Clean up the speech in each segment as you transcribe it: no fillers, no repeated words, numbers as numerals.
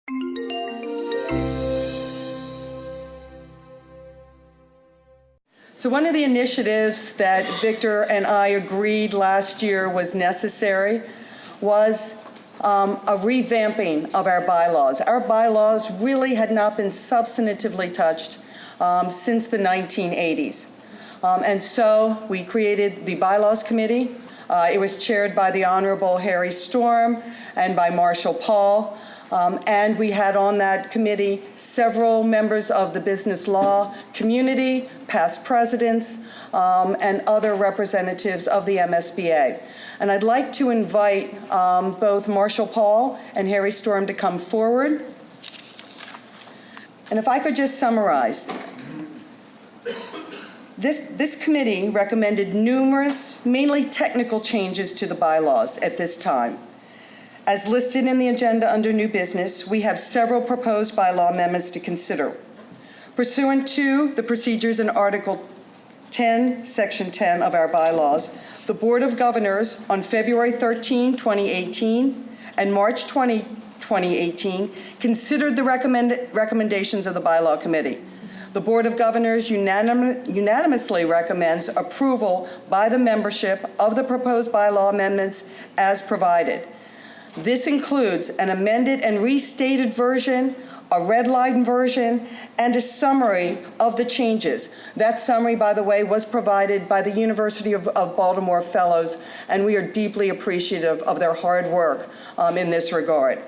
So one of the initiatives that Victor and I agreed last year was necessary was a revamping of our bylaws. Our bylaws really had not been substantively touched since the 1980s. And so we created the Bylaws Committee. It was chaired by the Honorable Harry Storm and by Marshall Paul. And we had on that committee several members of the business law community, past presidents, and other representatives of the MSBA. And I'd like to invite both Marshall Paul and Harry Storm to come forward. And if I could just summarize. This committee recommended numerous, mainly technical changes to the bylaws at this time. As listed in the agenda under new business, we have several proposed bylaw amendments to consider. Pursuant to the procedures in Article 10, Section 10 of our bylaws, the Board of Governors on February 13, 2018 and March 20, 2018 considered the recommendations of the Bylaw Committee. The Board of Governors unanimously recommends approval by the membership of the proposed bylaw amendments as provided. This includes an amended and restated version, a red-line version, and a summary of the changes. That summary, by the way, was provided by the University of Baltimore Fellows, and we are deeply appreciative of their hard work in this regard.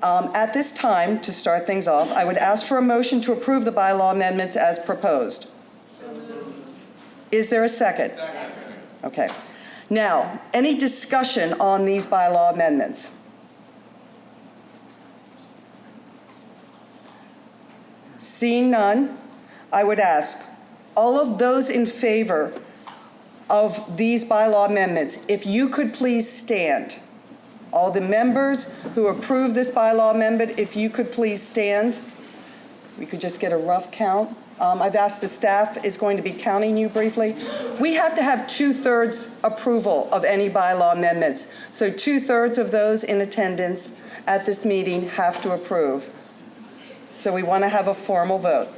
At this time, to start things off, I would ask for a motion to approve the bylaw amendments as proposed. Is there a second? Second. Okay. Now, any discussion on these bylaw amendments? Seeing none, I would ask all of those in favor of these bylaw amendments, if you could please stand. All the members who approve this bylaw amendment, if you could please stand. We could just get a rough count. I've asked the staff is going to be counting you briefly. We have to have 2/3 approval of any bylaw amendments. So 2/3 of those in attendance at this meeting have to approve. So we want to have a formal vote.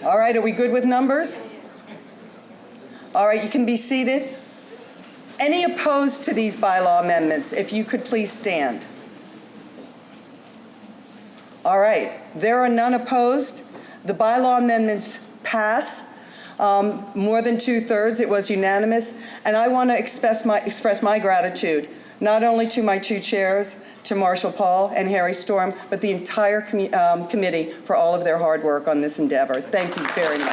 All right, are we good with numbers? All right, you can be seated. Any opposed to these bylaw amendments, if you could please stand. All right, there are none opposed. The bylaw amendments pass. More than 2/3, it was unanimous. And I want to express my gratitude, not only to my two chairs, to Marshall Paul and Harry Storm, but the entire committee for all of their hard work on this endeavor. Thank you very much.